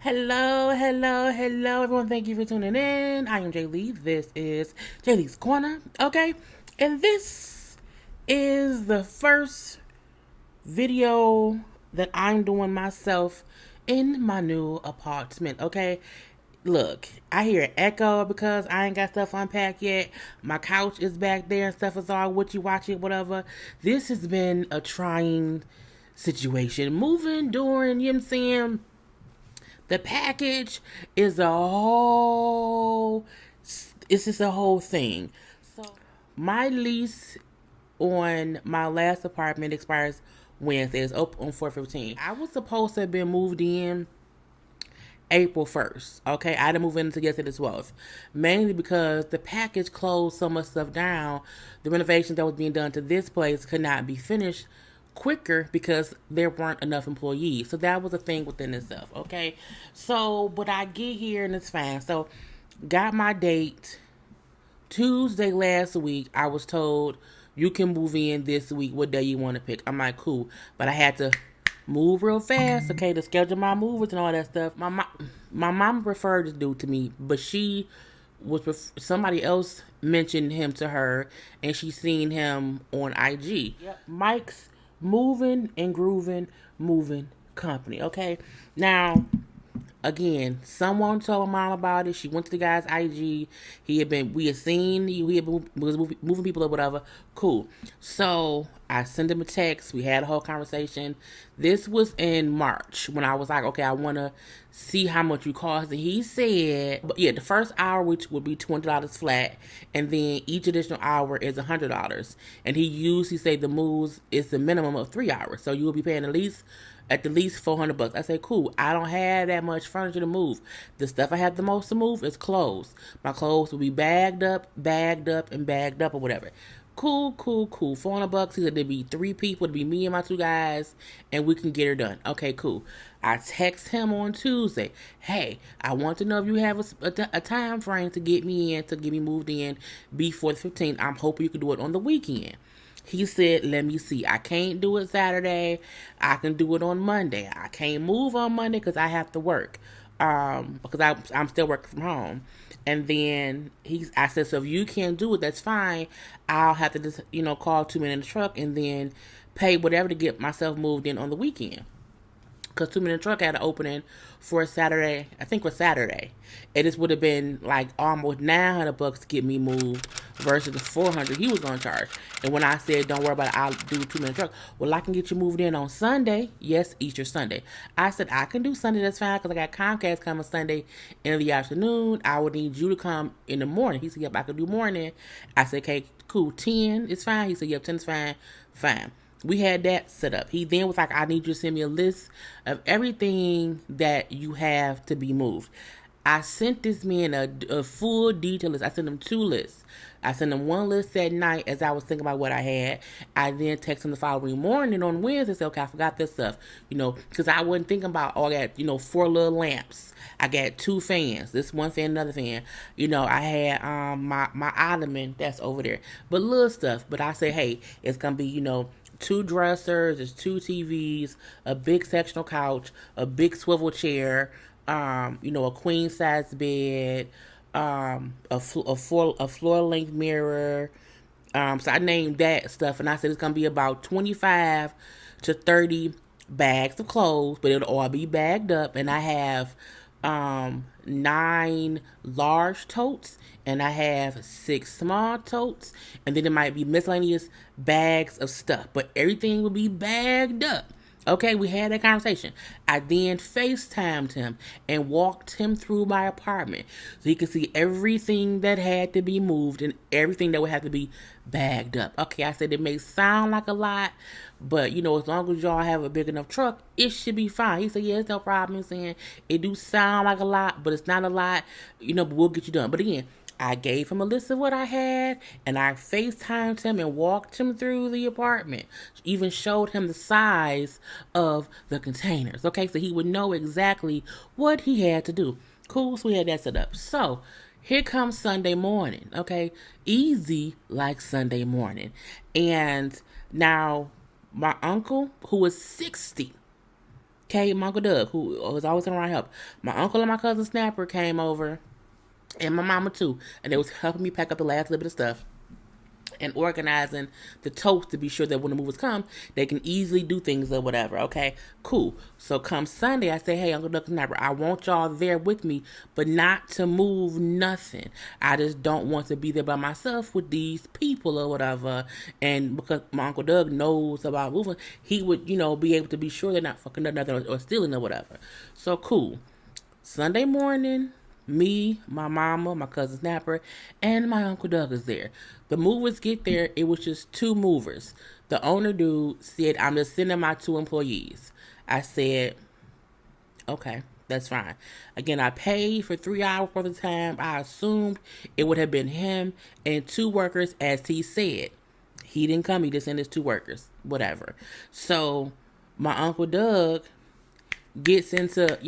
Hello, hello, hello, everyone. Thank you for tuning in. I am JayLee. This is JLeesCorner. Okay, and this is the first video that I'm doing myself in my new apartment. Okay, look, I hear an echo because I ain't got stuff unpacked yet. My couch is back there and stuff is all witchy watchy, whatever. This has been a trying situation. Moving, doing, you know what I'm saying? The package is a whole, it's just a whole thing. So my lease on my last apartment expires Wednesday. It's open on 4/15. I was supposed to have been moved in April 1st. Okay, I didn't move in until yesterday the 12th. Mainly because the package closed so much stuff down. The renovations that was being done to this place could not be finished quicker because there weren't enough employees. So that was a thing within itself. Okay, so but I get here and it's fine. So got my date Tuesday last week. I was told you can move in this week. What day you want to pick? I'm like, cool, but I had to move real fast, okay, to schedule my movers and all that stuff. My mom referred this dude to me, but she was somebody else mentioned him to her, and she seen him on IG. Yep. Mike's moving and grooving, moving company. Okay, now again, someone told my mom about it. She went to the guy's IG. We had seen, he had been, was moving people or whatever. Cool. So I sent him a text. We had a whole conversation. This was in March when I was like, okay, I want to see how much you cost. And he said, but yeah, the first hour, which would be $20 flat. And then each additional hour is $100. And he said the moves is the minimum of 3 hours. So you will be paying at the least $400. I say, cool. I don't have that much furniture to move. The stuff I have the most to move is clothes. My clothes will be bagged up, and bagged up, or whatever. Cool, cool, cool. $400. He said there'd be 3 people. It'd be me and my 2 guys, and we can get her done. Okay, cool. I text him on Tuesday. Hey, I want to know if you have a time frame to get me moved in before the 15th. I'm hoping you can do it on the weekend. He said, let me see. I can't do it Saturday. I can do it on Monday. I can't move on Monday because I have to work. Because I'm still working from home. And then I said, so if you can't do it, that's fine. I'll have to just, call 2 men in the truck and then pay whatever to get myself moved in on the weekend. Because 2 Minute Truck had an opening for Saturday. I think it was Saturday. It just would have been like almost $900 to get me moved versus the $400 he was going to charge. And when I said, don't worry about it, I'll do 2 Minute Truck. Well, I can get you moved in on Sunday. Yes, Easter Sunday. I said, I can do Sunday. That's fine because I got Comcast coming Sunday in the afternoon. I would need you to come in the morning. He said, yep, I can do morning. I said, okay, cool. 10 is fine. He said, yep, 10 is fine. Fine. We had that set up. He then was like, I need you to send me a list of everything that you have to be moved. I sent this man a full detail list. I sent him 2 lists. I sent him 1 list that night as I was thinking about what I had. I then texted him the following morning on Wednesday. Said, okay, I forgot this stuff. Because I wasn't thinking about all that, 4 little lamps. I got 2 fans. This one fan, another fan. I had my ottoman that's over there. But little stuff. But I said, hey, it's going to be, 2 dressers, there's 2 TVs, a big sectional couch, a big swivel chair, a queen size bed, a floor length mirror. So I named that stuff, and I said it's gonna be about 25 to 30 bags of clothes, but it'll all be bagged up. And I have 9 large totes, and I have 6 small totes, and then there might be miscellaneous bags of stuff, but everything will be bagged up. Okay, we had that conversation. I then FaceTimed him and walked him through my apartment so he could see everything that had to be moved and everything that would have to be bagged up. Okay, I said it may sound like a lot, but as long as y'all have a big enough truck, it should be fine. He said, yeah, it's no problem. He's saying it do sound like a lot, but it's not a lot, but we'll get you done. But again, I gave him a list of what I had, and I FaceTimed him and walked him through the apartment. Even showed him the size of the containers, okay? So he would know exactly what he had to do. Cool, so we had that set up. So here comes Sunday morning, okay? Easy like Sunday morning. And now my uncle, who is 60, Okay, my Uncle Doug, who was always around to help. My uncle and my cousin Snapper came over, and my mama too, and they was helping me pack up the last little bit of stuff and organizing the totes to be sure that when the movers come, they can easily do things or whatever. Okay, cool. So come Sunday, I say, hey, Uncle Duck Snapper, I want y'all there with me, but not to move nothing. I just don't want to be there by myself with these people or whatever. And because my Uncle Doug knows about moving, he would, be able to be sure they're not fucking up nothing or stealing or whatever. So cool. Sunday morning, me, my mama, my cousin Snapper, and my Uncle Doug is there. The movers get there. It was just two movers. The owner dude said, I'm just sending my two employees. I said, okay, that's fine. Again, I paid for 3 hours for the time. I assumed it would have been him and two workers, as he said. He didn't come. He just sent his two workers. Whatever. So my Uncle Doug gets into,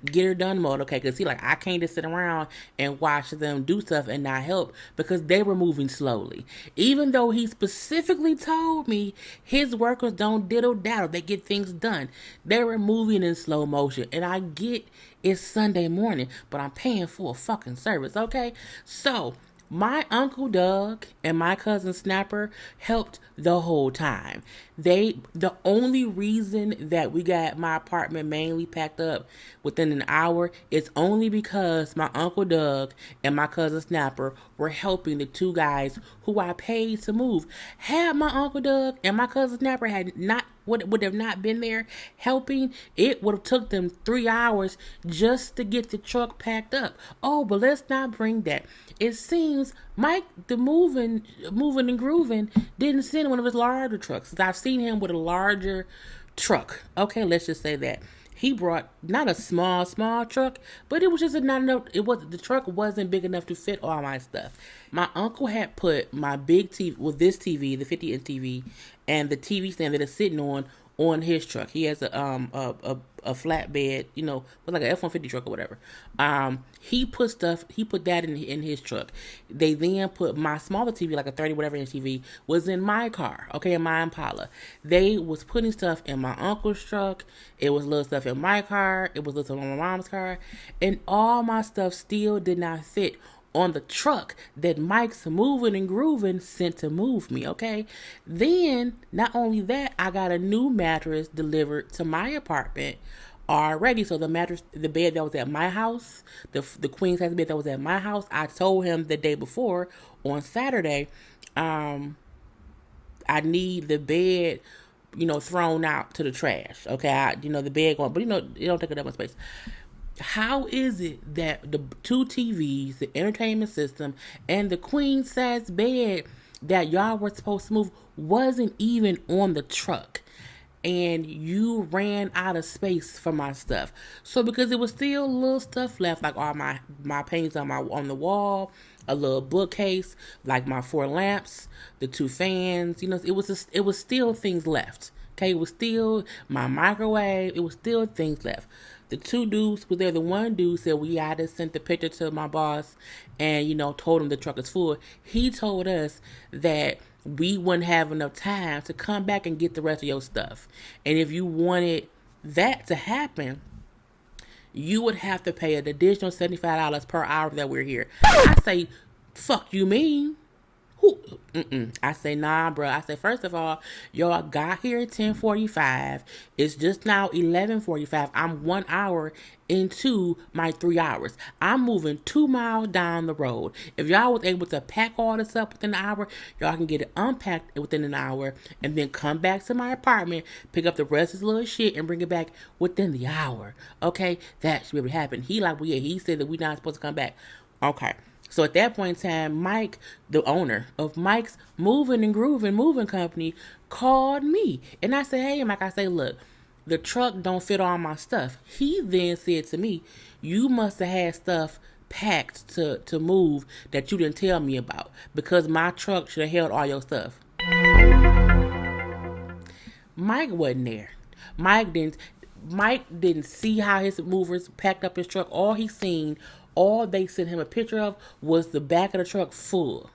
get her done mode, okay? Because I can't just sit around and watch them do stuff and not help because they were moving slowly. Even though he specifically told me his workers don't diddle daddle, they get things done. They were moving in slow motion. And I get it's Sunday morning, but I'm paying for a fucking service, okay? So my Uncle Doug and my cousin Snapper helped the whole time. The only reason that we got my apartment mainly packed up within an hour is only because my Uncle Doug and my cousin Snapper were helping the two guys who I paid to move. Had my Uncle Doug and my cousin Snapper would have not been there helping, it would have took them 3 hours just to get the truck packed up. Oh, but let's not bring that. It seems Mike, the moving and grooving, didn't send one of his larger trucks. I've seen him with a larger truck. Okay, let's just say that. He brought not a small truck, but it was just not enough. The truck wasn't big enough to fit all my stuff. My uncle had put my big TV, this TV, the 50-inch TV, and the TV stand that is sitting on his truck. He has a flatbed, with like an F-150 truck or whatever. He put that in his truck. They then put my smaller TV, like a 30 whatever inch TV, was in my car, okay, in my Impala. They was putting stuff in my uncle's truck. It was little stuff in my car. It was little stuff in my mom's car. And all my stuff still did not fit on the truck that Mike's moving and grooving sent to move me, okay? Then, not only that, I got a new mattress delivered to my apartment already. So the bed that was at my house, the queen size bed that was at my house, I told him the day before on Saturday, I need the bed, thrown out to the trash, okay? The bed going, but it don't take up that much space. How is it that the two TVs, the entertainment system, and the queen size bed that y'all were supposed to move wasn't even on the truck? And you ran out of space for my stuff. So because there was still little stuff left, like all my paintings on the wall, a little bookcase, like my 4 lamps, the 2 fans, it was still things left. Okay, it was still my microwave, it was still things left. The 2 dudes were there. The one dude said, I just sent the picture to my boss and, told him the truck is full. He told us that we wouldn't have enough time to come back and get the rest of your stuff. And if you wanted that to happen, you would have to pay an additional $75 per hour that we're here. I say, fuck you mean? I say, nah, bro. I say, first of all, y'all got here at 10:45. It's just now 11:45. I'm 1 hour into my 3 hours. I'm moving 2 miles down the road. If y'all was able to pack all this up within an hour, y'all can get it unpacked within an hour and then come back to my apartment, pick up the rest of this little shit and bring it back within the hour. Okay? That should be able to happen. He said that we're not supposed to come back. Okay. So at that point in time, Mike, the owner of Mike's Moving and Grooving Moving Company, called me. And I said, hey, Mike, look, the truck don't fit all my stuff. He then said to me, you must have had stuff packed to move that you didn't tell me about because my truck should have held all your stuff. Mike wasn't there. Mike didn't see how his movers packed up his truck. All they sent him a picture of was the back of the truck full.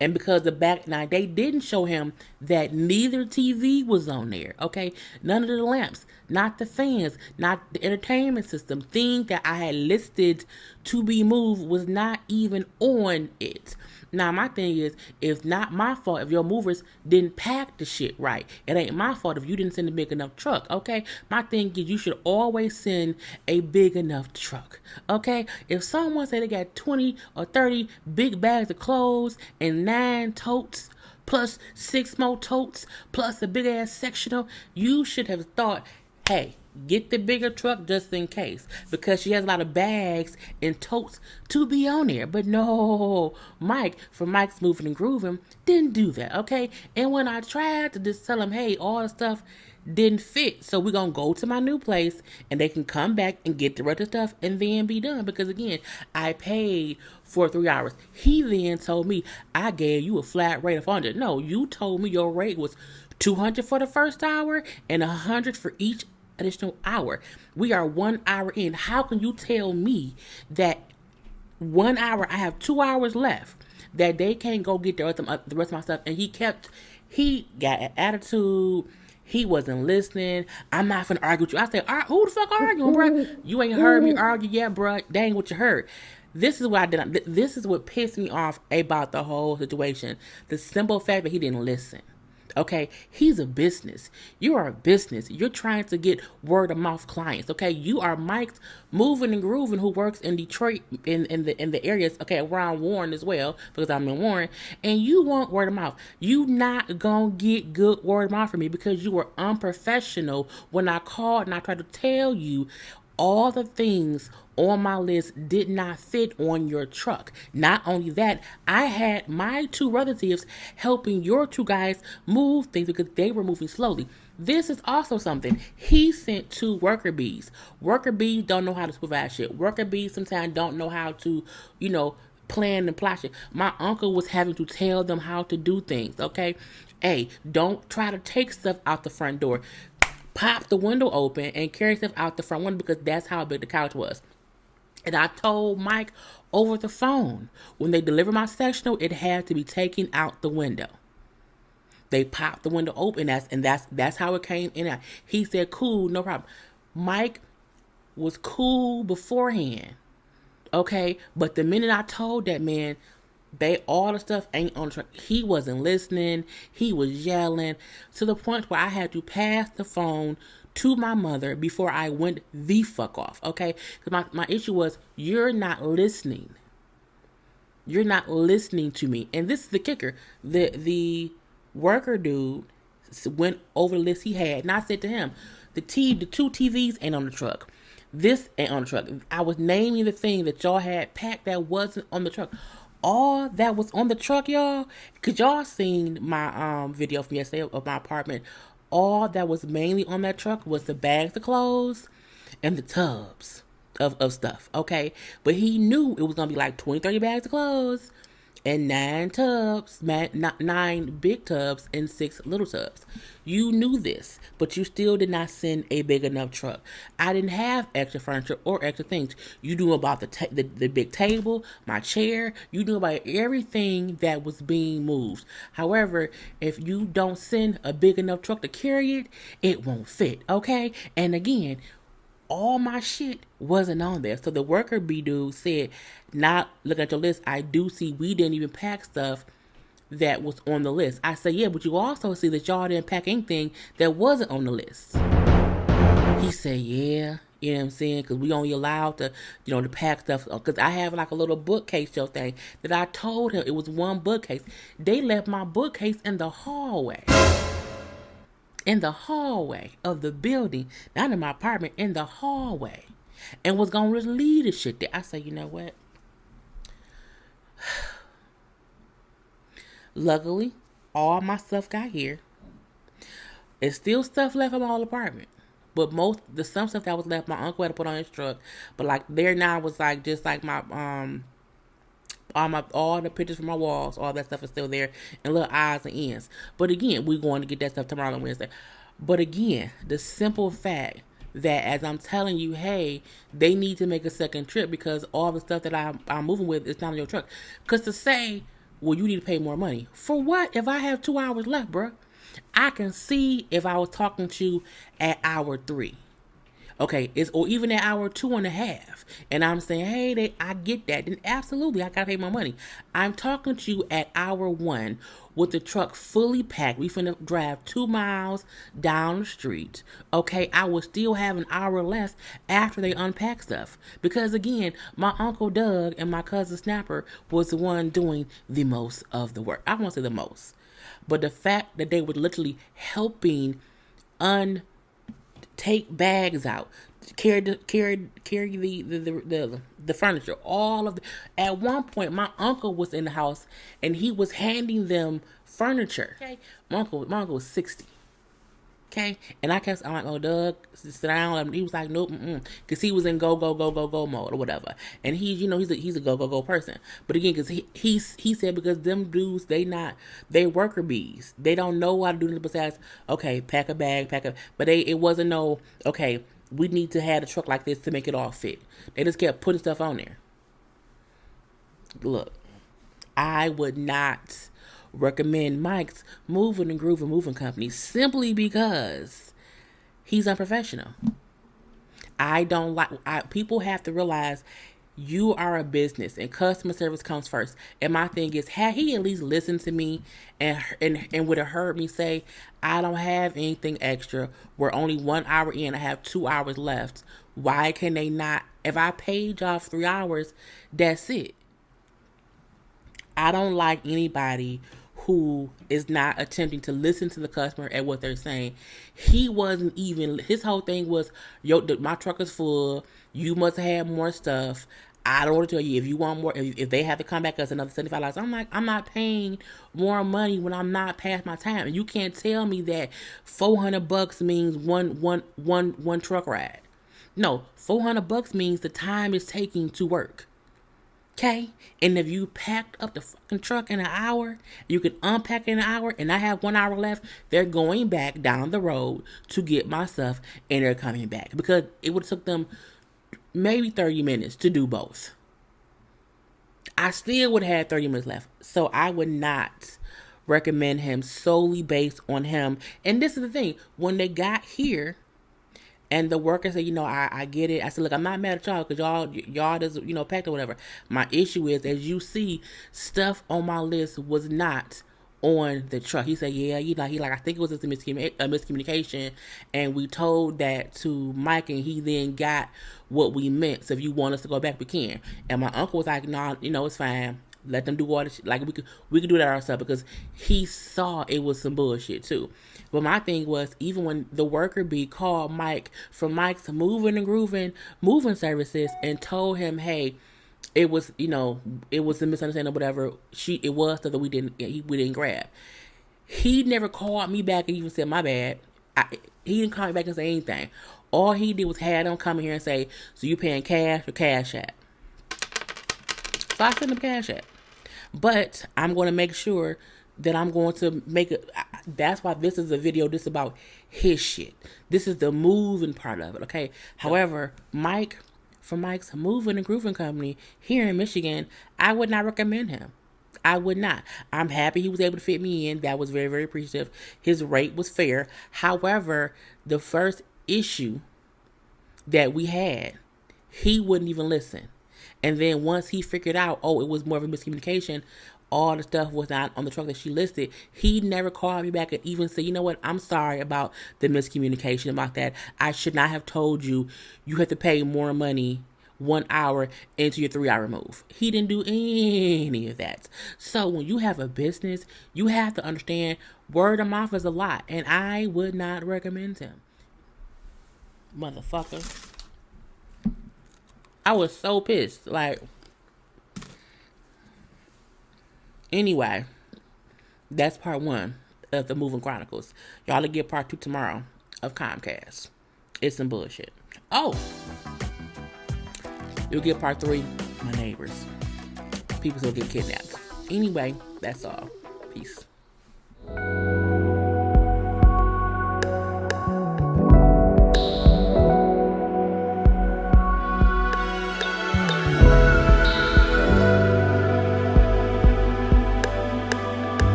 And because the back now they didn't show him that neither TV was on there, okay? None of the lamps, not the fans, not the entertainment system. Thing that I had listed to be moved was not even on it. Now my thing is, it's not my fault if your movers didn't pack the shit right. It ain't my fault if you didn't send a big enough truck, okay? My thing is you should always send a big enough truck, okay? If someone said they got 20 or 30 big bags of clothes and 9 totes, plus 6 more totes, plus a big ass sectional, you should have thought, hey, get the bigger truck just in case, because she has a lot of bags and totes to be on there. But no, Mike from Mike's Moving and Grooving didn't do that, okay? And when I tried to just tell him, hey, all the stuff didn't fit, so we're gonna go to my new place and they can come back and get the rest of the stuff and then be done, because again, I paid for 3 hours. He then told me I gave you a flat rate of 100. No, you told me your rate was 200 for the first hour and 100 for each additional hour. We are 1 hour in. How can you tell me that 1 hour, I have 2 hours left, that they can't go get the rest of my stuff? And he got an attitude. He wasn't listening. I'm not finna argue with you. I said, who the fuck arguing, bro? You ain't heard me argue yet, bro. That ain't what you heard. This is what I did. This is what pissed me off about the whole situation. The simple fact that he didn't listen. Okay, he's a business. You are a business. You're trying to get word of mouth clients. Okay, you are Mike's Moving and Grooving, who works in Detroit in the areas. Okay, around Warren as well, because I'm in Warren, and you want word of mouth. You not gonna get good word of mouth from me because you were unprofessional when I called and I tried to tell you all the things on my list did not fit on your truck. Not only that, I had my 2 relatives helping your 2 guys move things because they were moving slowly. This is also something. He sent 2 worker bees. Worker bees don't know how to supervise shit. Worker bees sometimes don't know how to, plan and plot shit. My uncle was having to tell them how to do things, okay? Hey, don't try to take stuff out the front door. Pop the window open and carry stuff out the front window, because that's how big the couch was. And I told Mike over the phone, when they delivered my sectional, it had to be taken out the window. They popped the window open, that's how it came in out. He said, cool, no problem. Mike was cool beforehand, okay? But the minute I told that man, all the stuff ain't on the truck, he wasn't listening. He was yelling to the point where I had to pass the phone to my mother before I went the fuck off, okay? Because my issue was, you're not listening. You're not listening to me. And this is the kicker. The worker dude went over the list he had, and I said to him, the 2 TVs ain't on the truck. This ain't on the truck. I was naming the thing that y'all had packed that wasn't on the truck. All that was on the truck, y'all, because y'all seen my video from yesterday of my apartment. All that was mainly on that truck was the bags of clothes and the tubs of stuff, okay? But he knew it was going to be like 20, 30 bags of clothes and 9 tubs, 9 big tubs and 6 little tubs. You knew this, but you still did not send a big enough truck. I didn't have extra furniture or extra things. You knew about the big table, my chair. You knew about everything that was being moved. However, if you don't send a big enough truck to carry it, it won't fit, okay? And again, all my shit wasn't on there. So the worker bee dude said, not looking at your list, I do see we didn't even pack stuff that was on the list. I said, yeah, but you also see that y'all didn't pack anything that wasn't on the list. He said, yeah, you know what I'm saying? Because we only allowed to, to pack stuff. Because I have like a little bookcase show thing that I told him it was one bookcase. They left my bookcase in the hallway. In the hallway of the building, not in my apartment, in the hallway, and was gonna just leave the shit there. I said, you know what? Luckily, all my stuff got here. There's still stuff left in my whole apartment, but some stuff that was left, my uncle had to put on his truck. But like there now was like just like my all the pictures from my walls, all that stuff is still there, and little odds and ends. But again, we're going to get that stuff tomorrow on Wednesday. But again, the simple fact that as I'm telling you, hey, they need to make a second trip because all the stuff that I'm moving with is not on your truck. Because to say well, you need to pay more money. For what? If I have 2 hours left, bruh, I can see if I was talking to you at hour 3. Okay, it's or even at hour 2.5, and I'm saying, hey, I get that. Then absolutely, I gotta pay my money. I'm talking to you at hour 1 with the truck fully packed. We finna drive 2 miles down the street. Okay, I will still have an hour left after they unpack stuff because again, my uncle Doug and my cousin Snapper was the one doing the most of the work. I won't say the most, but the fact that they were literally helping take bags out, carry the furniture, all of the. At one point, my uncle was in the house and he was handing them furniture. Okay, my uncle was 60. Okay, and I'm like, oh, Doug, sit down. And he was like, nope, because he was in go mode or whatever. And he's a go person. But again, because he said because them dudes they worker bees. They don't know how to do anything besides pack a bag. But it wasn't no we need to have a truck like this to make it all fit. They just kept putting stuff on there. Look, I would not recommend Mike's Moving and Grooving Moving Company simply because he's unprofessional. I don't like. People have to realize you are a business and customer service comes first. And my thing is, had he at least listened to me and would have heard me say, I don't have anything extra. We're only 1 hour in. I have 2 hours left. Why can they not? If I paid y'all 3 hours, that's it. I don't like anybody who is not attempting to listen to the customer at what they're saying. He wasn't even, his whole thing was, my truck is full. You must have more stuff. I don't want to tell you if you want more, if they have to come back as another $75. I'm like, I'm not paying more money when I'm not past my time. And you can't tell me that $400 means one truck ride. No, $400 means the time it's taking to work. Okay, and if you packed up the fucking truck in an hour, you could unpack in an hour, and I have 1 hour left, they're going back down the road to get my stuff, and they're coming back. Because it would have took them maybe 30 minutes to do both. I still would have had 30 minutes left. So I would not recommend him solely based on him. And this is the thing, when they got here, and the worker said, I get it. I said, look, I'm not mad at y'all because y'all just, packed or whatever. My issue is, as you see, stuff on my list was not on the truck. He said, yeah, I think it was just a miscommunication. And we told that to Mike and he then got what we meant. So if you want us to go back, we can. And my uncle was like, no, it's fine. Let them do all this shit. Like we could do that ourselves because he saw it was some bullshit too. But my thing was, even when the worker bee called Mike from Mike's Moving and Grooving Moving Services and told him, hey, it was it was a misunderstanding or whatever. It was stuff that we didn't grab. He never called me back and even said my bad. He didn't call me back and say anything. All he did was had him come here and say, so you paying cash or CashApp? So I sent him CashApp. But I'm going to make sure that I'm going to make it. That's why this is a video just about his shit. This is the moving part of it, okay? However, Mike from Mike's Moving and Grooving Company here in Michigan, I would not recommend him. I would not. I'm happy he was able to fit me in. That was very, very appreciative. His rate was fair. However, the first issue that we had, he wouldn't even listen. And then once he figured out, it was more of a miscommunication, all the stuff was not on the truck that she listed, he never called me back and even said, you know what, I'm sorry about the miscommunication about that. I should not have told you have to pay more money 1 hour into your 3 hour move. He didn't do any of that. So when you have a business, you have to understand word of mouth is a lot. And I would not recommend him. Motherfucker. I was so pissed. Anyway, that's part 1 of the Moving Chronicles. Y'all will get part 2 tomorrow of Comcast. It's some bullshit. You'll get part 3, my neighbors. People still get kidnapped. Anyway, that's all. Peace.